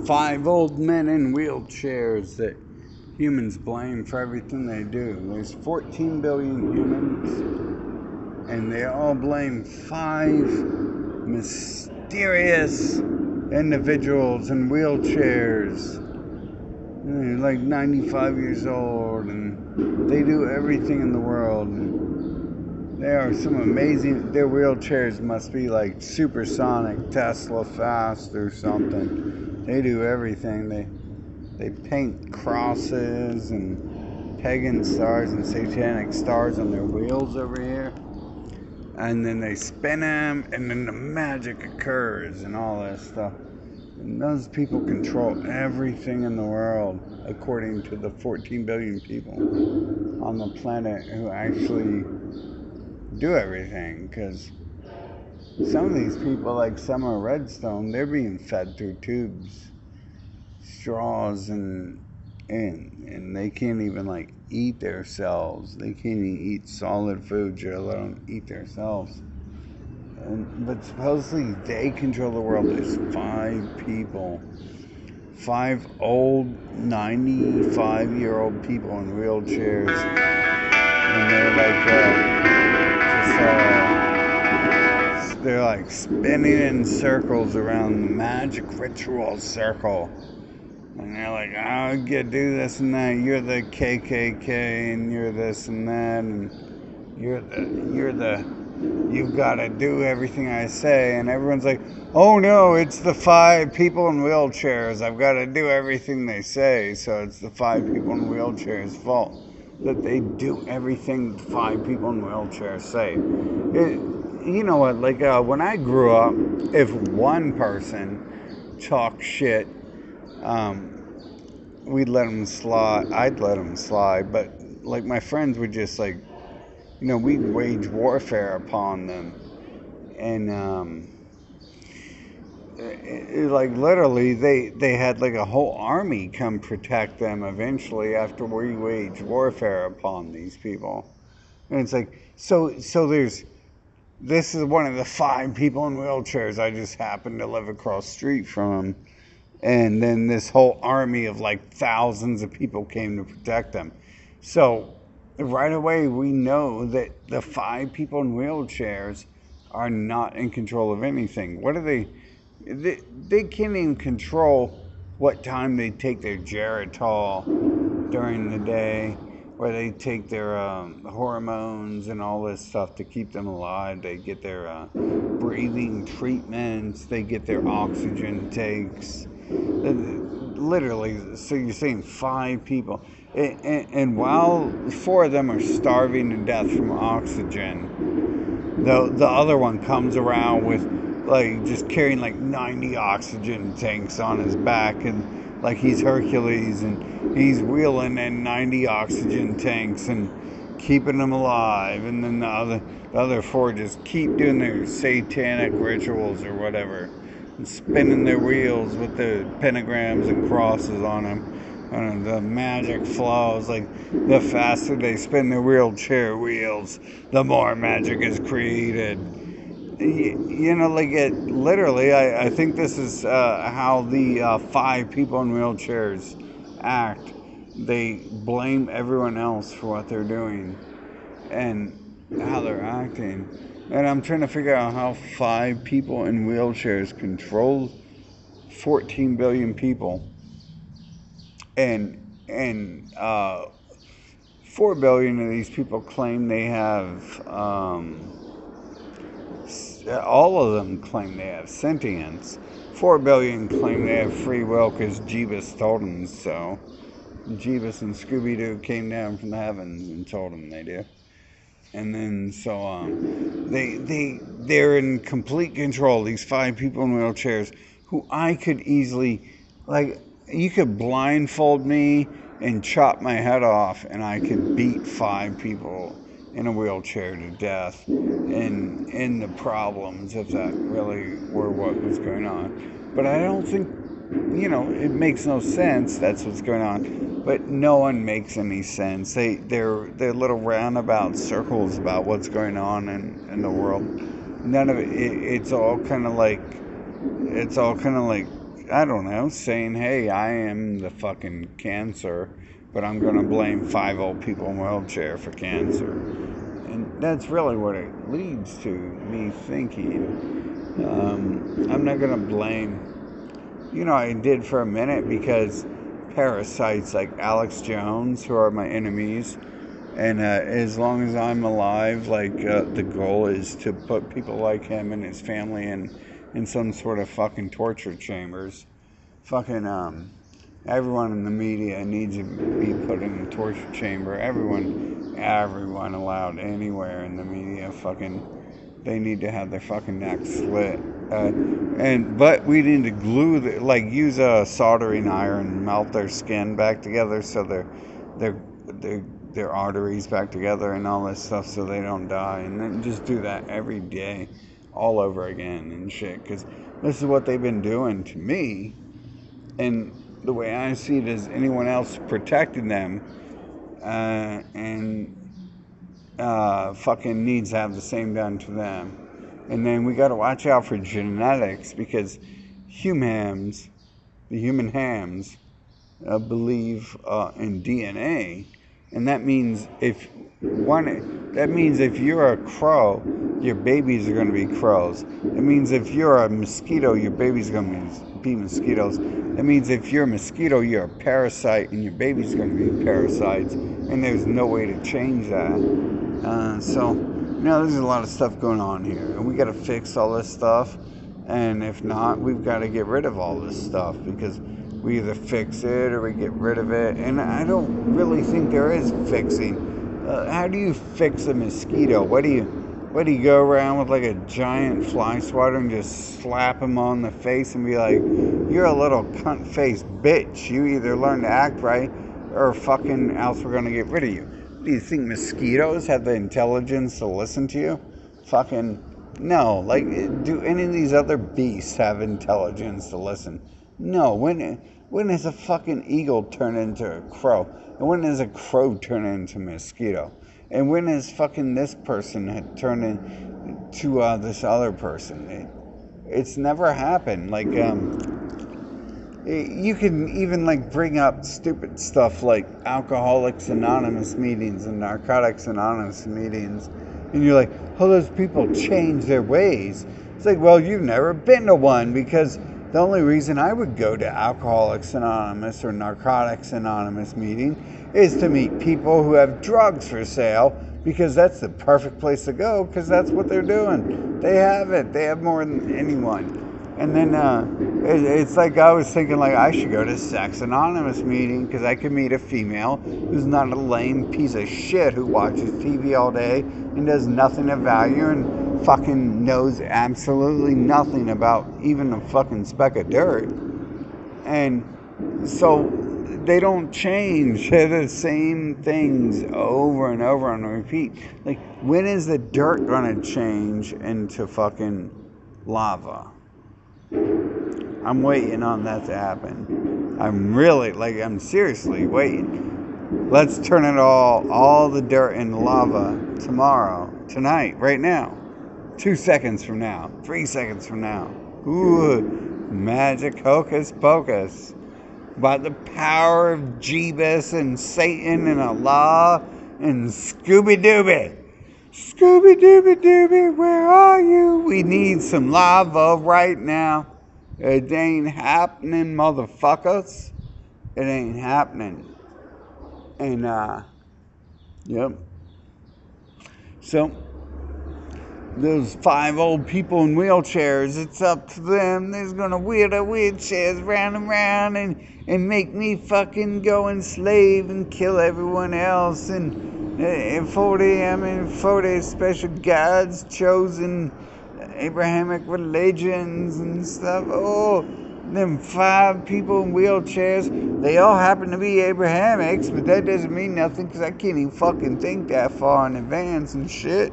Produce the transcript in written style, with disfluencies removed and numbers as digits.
5 old men in wheelchairs that humans blame for everything they do. There's 14 billion humans, and they all blame 5 mysterious individuals in wheelchairs. They're like 95 years old, and they do everything in the world. They are some amazing. Their wheelchairs must be like supersonic, Tesla fast or something. They do everything. They paint crosses and pagan stars and satanic stars on their wheels over here, and then they spin them, and then the magic occurs and all that stuff. And those people control everything in the world, according to the 14 billion people on the planet who actually do everything. Because some of these people, like Summer Redstone, they're being fed through tubes, straws, and they can't even like eat themselves. They can't even eat solid food, let alone eat themselves. But supposedly they control the world. There's 5 people, 5 old 95-year-old people in wheelchairs, and they're like they're like spinning in circles around the magic ritual circle, and they're like, "Oh, you do this and that. You're the KKK, and you're this and that, and you're the you've got to do everything I say." And everyone's like, "Oh no, it's the 5 people in wheelchairs. I've got to do everything they say." So it's the 5 people in wheelchairs' fault that they do everything the 5 people in wheelchairs say. You know what? Like when I grew up, if one person talked shit, we'd let them slide. I'd let them slide, but like my friends would just like, we'd wage warfare upon them. And like literally they had like a whole army come protect them eventually after we waged warfare upon these people. And it's like, this is one of the 5 people in wheelchairs. I just happened to live across the street from them, and then this whole army of like thousands of people came to protect them. So right away we know that the 5 people in wheelchairs are not in control of anything. What are they can't even control what time they take their Geritol during the day, where they take their hormones and all this stuff to keep them alive. They get their breathing treatments, they get their oxygen takes. Literally, so you're saying 5 people. And while 4 of them are starving to death from oxygen, the other one comes around with like just carrying like 90 oxygen tanks on his back, and like he's Hercules, and he's wheeling in 90 oxygen tanks and keeping them alive. And then the other 4 just keep doing their satanic rituals or whatever, and spinning their wheels with the pentagrams and crosses on them. And the magic flows. Like the faster they spin their wheelchair wheels, the more magic is created. Like it literally. I think this is how the 5 people in wheelchairs act. They blame everyone else for what they're doing and how they're acting. And I'm trying to figure out how 5 people in wheelchairs control 14 billion people, and 4 billion of these people claim they have. All of them claim they have sentience. 4 billion claim they have free will because Jeebus told them so. Jeebus and Scooby-Doo came down from the heavens and told them they do. And then they're in complete control. These 5 people in wheelchairs, who I could easily, like, you could blindfold me and chop my head off, and I could beat 5 people in a wheelchair to death, and in the problems, if that really were what was going on. But I don't think, it makes no sense. That's what's going on. But no one makes any sense. They're little roundabout circles about what's going on in the world. None of it. It's all kind of like I don't know, saying, hey, I am the fucking cancer, but I'm going to blame 5 old people in a wheelchair for cancer. And that's really what it leads to, me thinking. I'm not going to blame, I did for a minute because parasites like Alex Jones, who are my enemies, and as long as I'm alive, the goal is to put people like him and his family in some sort of fucking torture chambers. Fucking, everyone in the media needs to be put in a torture chamber. Everyone allowed anywhere in the media, they need to have their fucking necks slit. But we need to glue, use a soldering iron, melt their skin back together so their arteries back together and all this stuff so they don't die. And then just do that every day, all over again and shit. Because this is what they've been doing to me. And the way I see it is anyone else protecting them fucking needs to have the same done to them. And then we got to watch out for genetics because the human hams, believe in DNA, and that means if you're a crow, your babies are going to be crows. It means if you're a mosquito, your baby's going to be mosquitoes. It means if you're a mosquito, you're a parasite, and your baby's going to be parasites. And there's no way to change that. So there's a lot of stuff going on here, and we got to fix all this stuff. And if not, we've got to get rid of all this stuff because we either fix it or we get rid of it. And I don't really think there is fixing. How do you fix a mosquito? What do you go around with like a giant fly swatter and just slap him on the face and be like, you're a little cunt-faced bitch. You either learn to act right or fucking else we're going to get rid of you. Do you think mosquitoes have the intelligence to listen to you? Fucking no. Do any of these other beasts have intelligence to listen? No. When has a fucking eagle turned into a crow? And when has a crow turned into a mosquito? And when has fucking this person had turned into this other person? It's never happened. You can even bring up stupid stuff like Alcoholics Anonymous meetings and Narcotics Anonymous meetings, and you're like, oh, those people change their ways. It's like, well, you've never been to one, because the only reason I would go to Alcoholics Anonymous or Narcotics Anonymous meeting is to meet people who have drugs for sale, because that's the perfect place to go, because that's what they're doing. They have it. They have more than anyone. And then it's like I was thinking I should go to Sex Anonymous meeting because I could meet a female who's not a lame piece of shit who watches TV all day and does nothing of value and fucking knows absolutely nothing about even a fucking speck of dirt. And so they don't change. They're the same things over and over and repeat. When is the dirt going to change into fucking lava? I'm waiting on that to happen. I'm seriously waiting. Let's turn it all the dirt into lava tomorrow, tonight, right now. 2 seconds from now, 3 seconds from now. Ooh, magic hocus pocus. By the power of Jeebus and Satan and Allah and Scooby-Dooby. Scooby-Dooby-Dooby, where are you? We need some lava right now. It ain't happening, motherfuckers. It ain't happening. And, yep. So, those 5 old people in wheelchairs, it's up to them. They're gonna wheel their wheelchairs round and round and make me fucking go enslave and kill everyone else. And 40 special gods chosen Abrahamic religions and stuff. Oh, them 5 people in wheelchairs, they all happen to be Abrahamics, but that doesn't mean nothing because I can't even fucking think that far in advance and shit.